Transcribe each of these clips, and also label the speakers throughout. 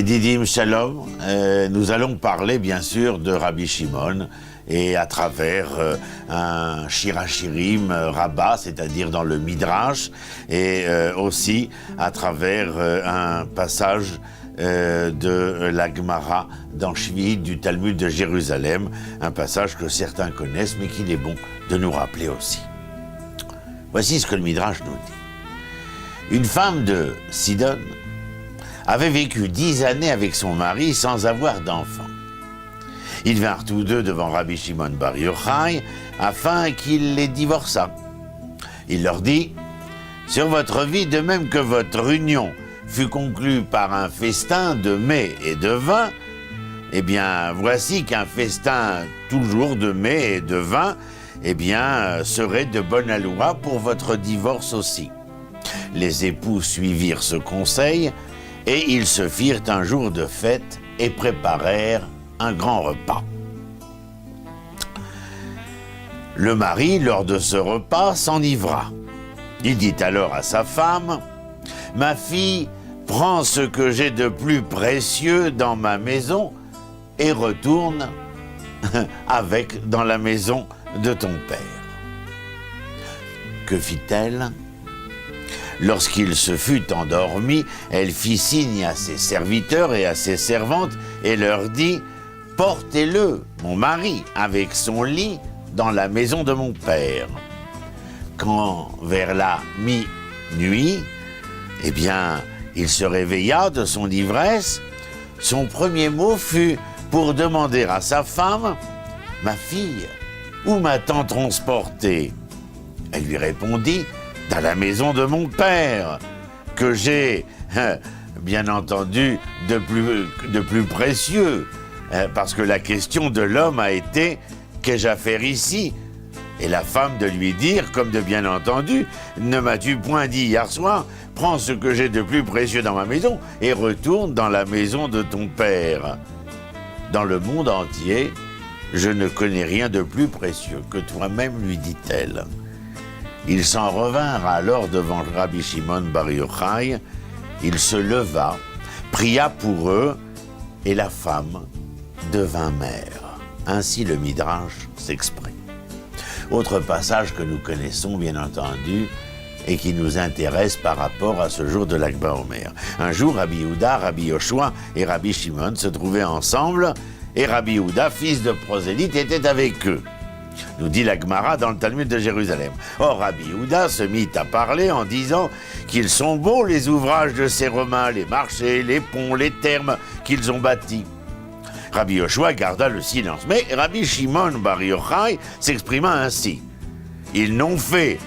Speaker 1: Yedidim Shalom, nous allons parler bien sûr de Rabbi Shimon et à travers un Shirachirim rabbah, c'est-à-dire dans le Midrash, et aussi à travers un passage de la Gemara dans Shvi'it du Talmud de Jérusalem, un passage que certains connaissent mais qu'il est bon de nous rappeler aussi. Voici ce que le Midrash nous dit. Une femme de Sidon avait vécu 10 années avec son mari sans avoir d'enfant. Ils vinrent tous deux devant Rabbi Shimon bar Yochai afin qu'il les divorçât. Il leur dit « Sur votre vie, de même que votre union fut conclue par un festin de mets et de vin, eh bien, voici qu'un festin toujours de mets et de vin, eh bien, serait de bonne loi pour votre divorce aussi. » Les époux suivirent ce conseil, et ils se firent un jour de fête et préparèrent un grand repas. Le mari, lors de ce repas, s'enivra. Il dit alors à sa femme, « Ma fille, prends ce que j'ai de plus précieux dans ma maison et retourne avec dans la maison de ton père. » Que fit-elle ? Lorsqu'il se fut endormi, elle fit signe à ses serviteurs et à ses servantes et leur dit « Portez-le, mon mari, avec son lit, dans la maison de mon père. » Quand, vers la minuit, eh bien, il se réveilla de son ivresse, son premier mot fut pour demander à sa femme « Ma fille, où m'a-t-on transporté ?» Elle lui répondit « Dans la maison de mon père, que j'ai, bien entendu, de plus précieux, parce que la question de l'homme a été « Qu'ai-je à faire ici ?» Et la femme de lui dire, comme de bien entendu, « Ne m'as-tu point dit hier soir, prends ce que j'ai de plus précieux dans ma maison et retourne dans la maison de ton père. Dans le monde entier, je ne connais rien de plus précieux que toi-même, lui dit-elle. » Ils s'en revinrent alors devant Rabbi Shimon bar Yochai. Il se leva, pria pour eux, et la femme devint mère. Ainsi le Midrash s'exprime. Autre passage que nous connaissons, bien entendu, et qui nous intéresse par rapport à ce jour de Lag BaOmer. Un jour, Rabbi Yehuda, Rabbi Yoshua et Rabbi Shimon se trouvaient ensemble, et Rabbi Yehuda, fils de prosélyte, était avec eux. Nous dit la Gemara dans le Talmud de Jérusalem. Or, Rabbi Yehuda se mit à parler en disant qu'ils sont beaux les ouvrages de ces Romains, les marchés, les ponts, les thermes qu'ils ont bâtis. Rabbi Yoshua garda le silence, mais Rabbi Shimon bar Yochai s'exprima ainsi. Ils n'ont fait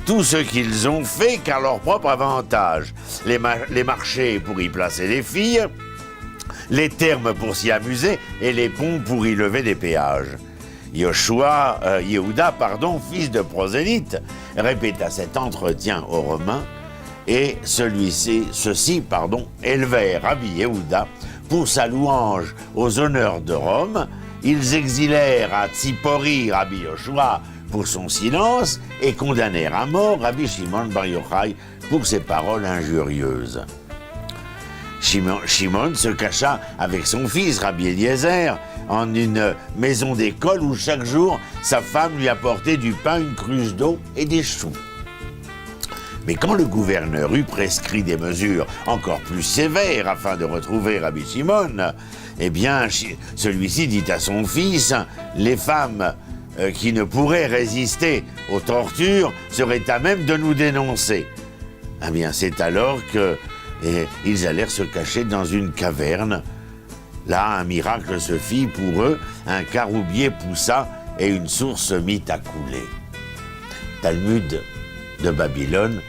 Speaker 1: tout ce qu'ils ont fait qu'à leur propre avantage. Les marchés pour y placer les filles, les thermes pour s'y amuser et les ponts pour y lever des péages. Yehuda, fils de prosélyte, répéta cet entretien aux Romains et ceux-ci élevèrent Rabbi Yehuda pour sa louange aux honneurs de Rome. Ils exilèrent à Tzipori Rabbi Yoshua pour son silence et condamnèrent à mort Rabbi Shimon bar Yochai pour ses paroles injurieuses. Shimon se cacha avec son fils Rabbi Eliezer en une maison d'école où chaque jour sa femme lui apportait du pain, une cruche d'eau et des choux. Mais quand le gouverneur eut prescrit des mesures encore plus sévères afin de retrouver Rabbi Shimon, eh bien celui-ci dit à son fils « Les femmes qui ne pourraient résister aux tortures seraient à même de nous dénoncer. » Eh bien c'est alors que ils allèrent se cacher dans une caverne. Là, un miracle se fit pour eux, un caroubier poussa et une source se mit à couler. Talmud de Babylone,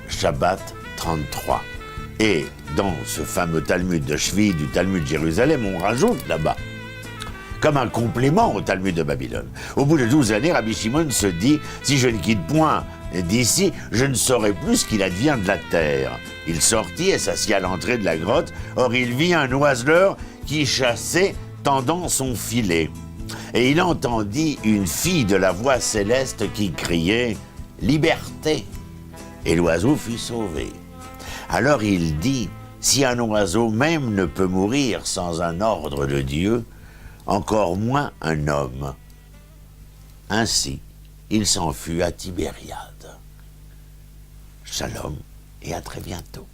Speaker 1: Shabbat 33. Et dans ce fameux Talmud de Shvi'it du Talmud de Jérusalem, on rajoute là-bas, comme un complément au Talmud de Babylone. Au bout de 12 années, Rabbi Shimon se dit « Si je ne quitte point d'ici, je ne saurai plus ce qu'il advient de la terre. » Il sortit et s'assit à l'entrée de la grotte. Or, il vit un oiseleur qui chassait, tendant son filet. Et il entendit une fille de la voix céleste qui criait « Liberté !» Et l'oiseau fut sauvé. Alors il dit Si un oiseau même ne peut mourir sans un ordre de Dieu, encore moins un homme. Ainsi, il s'en fut à Tibériade. Shalom et à très bientôt.